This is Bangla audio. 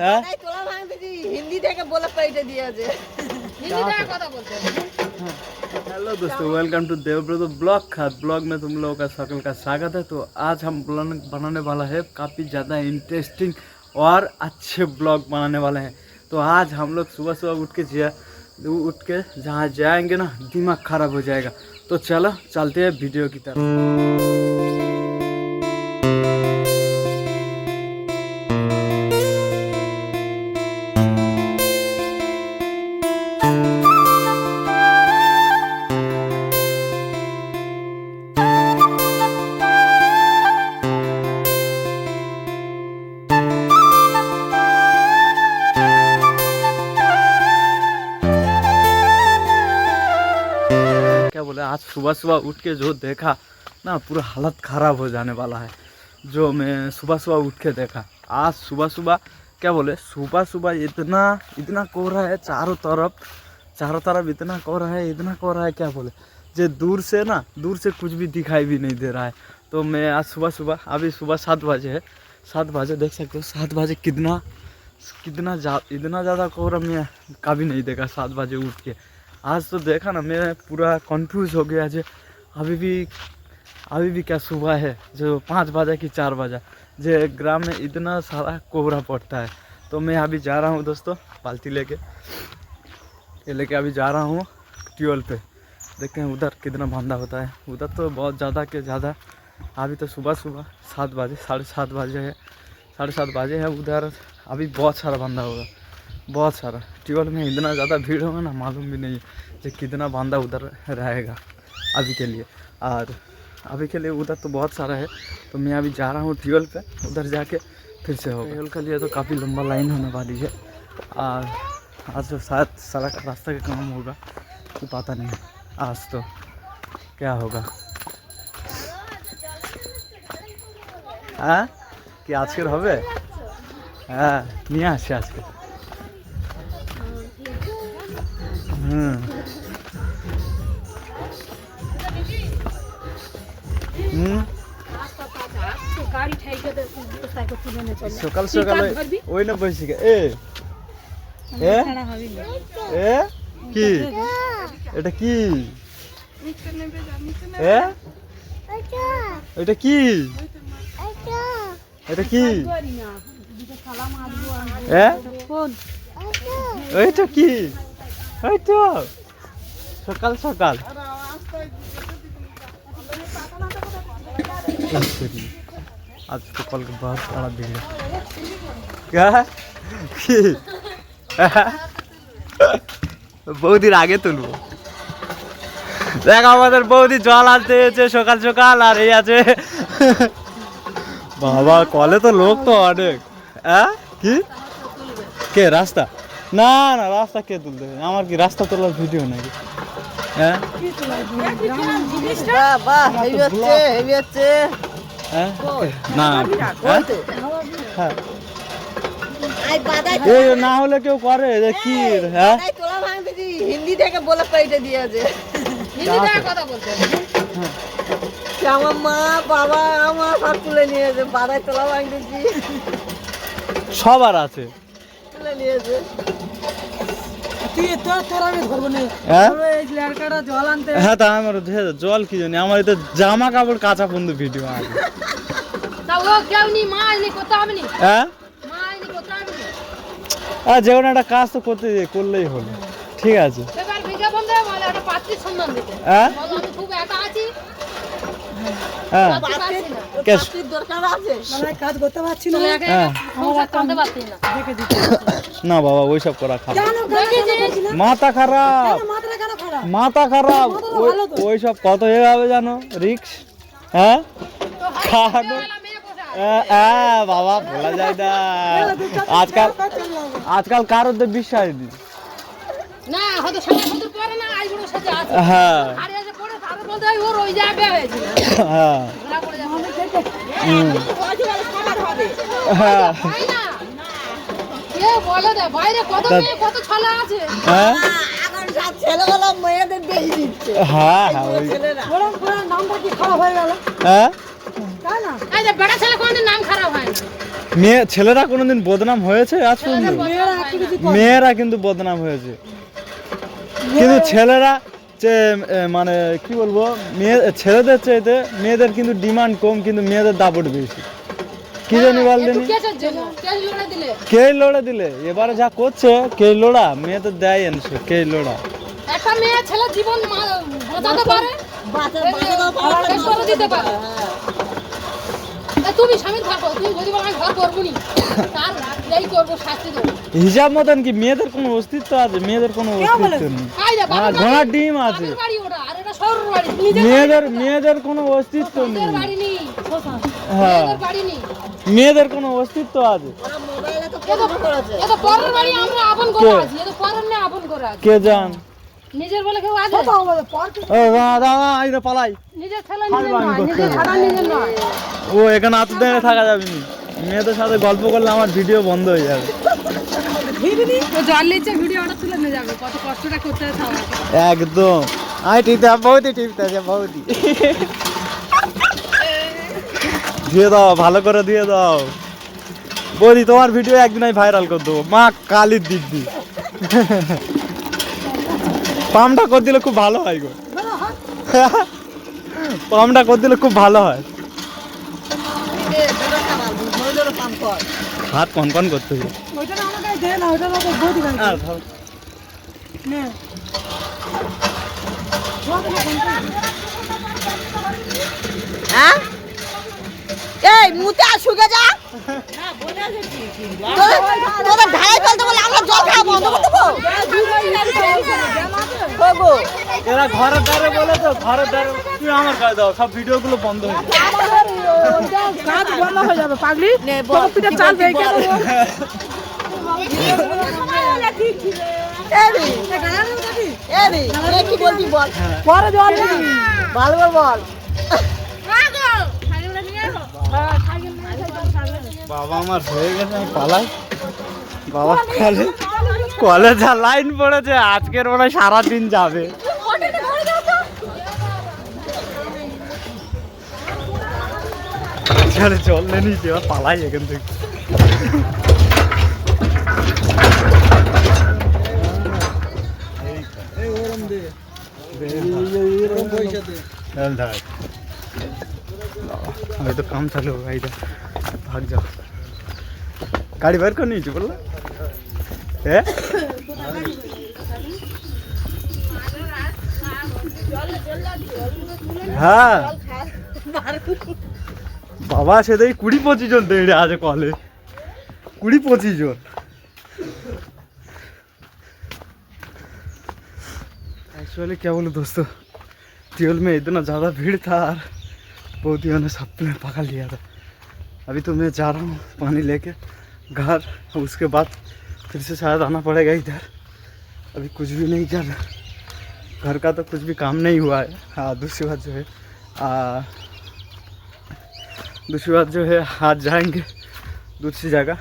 হ্যাঁ हिंदी থেকে বলে পেটে দিয়েছে हिंदी থেকে কথা বলতে हेलो दोस्तों, वेलकम टू देवव्रत ब्लॉग में तुम लोगों का सकल का स्वागत है। तो आज हम ब्लॉग बनाने वाला है काफ़ी ज़्यादा इंटरेस्टिंग और अच्छे ब्लॉग बनाने वाले हैं। तो आज हम लोग सुबह सुबह उठ के जहाँ जाएंगे ना, दिमाग ख़राब हो जाएगा। तो चलो चलते हैं वीडियो की तरफ। क्या बोले, आज सुबह सुबह उठ के जो देखा ना, पूरा हालत ख़राब हो जाने वाला है। जो मैं सुबह सुबह उठ के देखा, आज सुबह सुबह क्या बोले, सुबह सुबह इतना कोहरा है चारों तरफ इतना कोहरा है क्या बोले, जो दूर से कुछ भी दिखाई भी नहीं दे रहा है। तो मैं आज सुबह अभी सुबह 7 बजे है, 7 बजे देख सकते हो, 7 बजे इतना ज़्यादा कोहरा मैं कभी नहीं देखा। 7 बजे उठ के आज तो देखा ना, मैं पूरा कंफ्यूज हो गया। जो अभी भी क्या सुबह है, जो 5 बजे कि 4 बजे, जो ग्राम में इतना सारा कोहरा पड़ता है। तो मैं अभी जा रहा हूँ दोस्तों, बाल्टी लेके अभी जा रहा हूँ ट्यूबवेल पे। देखते हैं उधर कितना बांधा होता है। उधर तो बहुत ज़्यादा के ज़्यादा, अभी तो सुबह 7 बजे, 7:30 बजे है, 7:30 बजे है। उधर अभी बहुत सारा बांधा होगा, बहुत सारा। ट्यूबवेल में इतना ज़्यादा भीड़ होगा ना, मालूम भी नहीं कि कितना बांधा उधर रहेगा अभी के लिए। और अभी के लिए उधर तो बहुत सारा है। तो मैं अभी जा रहा हूँ ट्यूबवेल पे, उधर जाके फिर से होगा। ट्यूबवेल के लिए तो काफ़ी लंबा लाइन होने वाली है। और आज तो शायद सड़क रास्ता का काम होगा कि पता नहीं, आज तो क्या होगा। हाँ कि আজকের হবে, হ্যাঁ নিয়ে আসি আজকে। সকাল সকাল ওই না বসে কি এটা কি এটা কি এটা কি ওইটা কি, ওইটা সকাল সকাল आज तो कल के बहुत बड़ा दिन है। क्या বৌদির আগে তুলবো। দেখ আমাদের বৌদি জল আনতে এসেছে সকাল সকাল, আর এই আছে বাবা কলে তো লোক তো অনেক। হ্যাঁ কি কে রাস্তা, না না রাস্তা কে তুলতে, আমার কি রাস্তা তোলার ভিডিও নাকি? হ্যাঁ না না হলে কেউ করে কি? হ্যাঁ হিন্দি থেকে বলে পেটে দিয়েছে হিন্দি থেকে কথা বলতে আমার মা বাবা আমার সব তুলে নিয়েছে, বাদায় তোলা ভাঙতেছি সবার আছে তুলে নিয়েছে। হ্যাঁ তা আমার জল কি জানি, আমার তো জামা কাপড় কাঁচা বন্ধু ভিডিও আছে। হ্যাঁ যে কোনো একটা কাজ তো করলেই হলো, ঠিক আছে। হ্যাঁ না বাবা ওইসব করা খারাপ, মাথা খারাপ ওইসব কত এভাবে জানো রিক্স। হ্যাঁ বাবা বলা যায় না, আজকাল কারোর তো বিশ্বাস নেই। হ্যাঁ ছেলেরা কোনোদিন বদনাম হয়েছে আজ পর্যন্ত? মেয়েরা কিন্তু বদনাম হয়েছে, কিন্তু ছেলেরা যে মানে কি বলবো, ছেলেদের চাইতে মেয়েদের কিন্তু ডিমান্ড কম, কিন্তু মেয়েদের দাপট বেশি। কি জানি বললেন, কে লোড়া দিলে এবারে যা করছে, কে লোড়া মেয়েদের দেয় এনছে, কে লোড়া। একটা মেয়ে ছেলে জীবন বাঁচাতে পারে, শেষ করে দিতে পারে। তুমি স্বামী থাকো, তুমি যদি বলো আমি ঘর করবো নি, তার এই করবো, শাস্তি দেবো। হিসাব মতন কি মেয়েদের কোনো অস্তিত্ব আছে? মেয়েদের কোনো অস্তিত্ব নেই। হ্যাঁ, ঘোড়ার ডিম আছে। মেয়েদের কোনো অস্তিত্ব নেই। হ্যাঁ, মেয়েদের কোনো অস্তিত্ব আছে? কে জান নিজের বলে কেউ আছে? পালাই নিজের ছেলে নিজের নয়, নিজের ছাড়া নিজের নয়। ও এখানে এত দিনে থাকা যাবে না। মেয়েদের সাথে গল্প করলে আমার ভিডিও বন্ধ হয়ে যাবে। জল নিচে ভিডিও অর্ডার তুলে নিয়ে যাবে, কত কষ্টটা করতে হয় সবাই। একদম আই টিপতে বৌদি টিপতে আছে, বৌদি দিয়ে দাও, ভালো করে দিয়ে দাও বৌদি। তোমার ভিডিও একদিন আমি ভাইরাল করে দেবো, মা কালীর দিক দি। পাম্পটা করে দিলে খুব ভালো হয় গো, পাম্পটা করে দিলে খুব ভালো হয়। হাত কনকন করতে হবে। এই মুতে শুকে যা, তোদের ঢালাই ফেলতে বলে আমরা জল খাওয়া বন্ধ করতে দেবো। এরা ঘরের দ্বারে বলে তো, ঘরের দ্বারে তুই আমার গায়ে দাও, সব ভিডিও গুলো বন্ধ হয়ে যাবে, বন্ধ হয়ে যাবে পাগলি। পিঠে চাল বেঁকে কি বলবি বল, পরে জল ভালো বল। বাবা আমার হয়ে গেছে, আমি পালাই। বাবা কলে যা লাইন পড়েছে, আজকের মনে হয় সারাদিন যাবে। জল নিয়েছি, এবার পালাই এখান থেকে। तो काम चालू होगा इधर, भाग जाओ। गाड़ी बाहर कर नहीं बोला है? हाँ बाबा से 20-25 জন দেড়ে আজ কলে, 20-25 জন। एक्चुअली क्या बोलूं दोस्तों, ट्यूल में इतना ज़्यादा भीड़ था, पौधियों ने सबने पकड़ लिया था। अभी तो मैं जा रहा हूँ पानी लेके घर, उसके बाद फिर से शायद आना पड़ेगा इधर। अभी कुछ भी नहीं कर, घर का तो कुछ भी काम नहीं हुआ है। हाँ दूसरी बात जो है आज जाएंगे दूसरी जगह।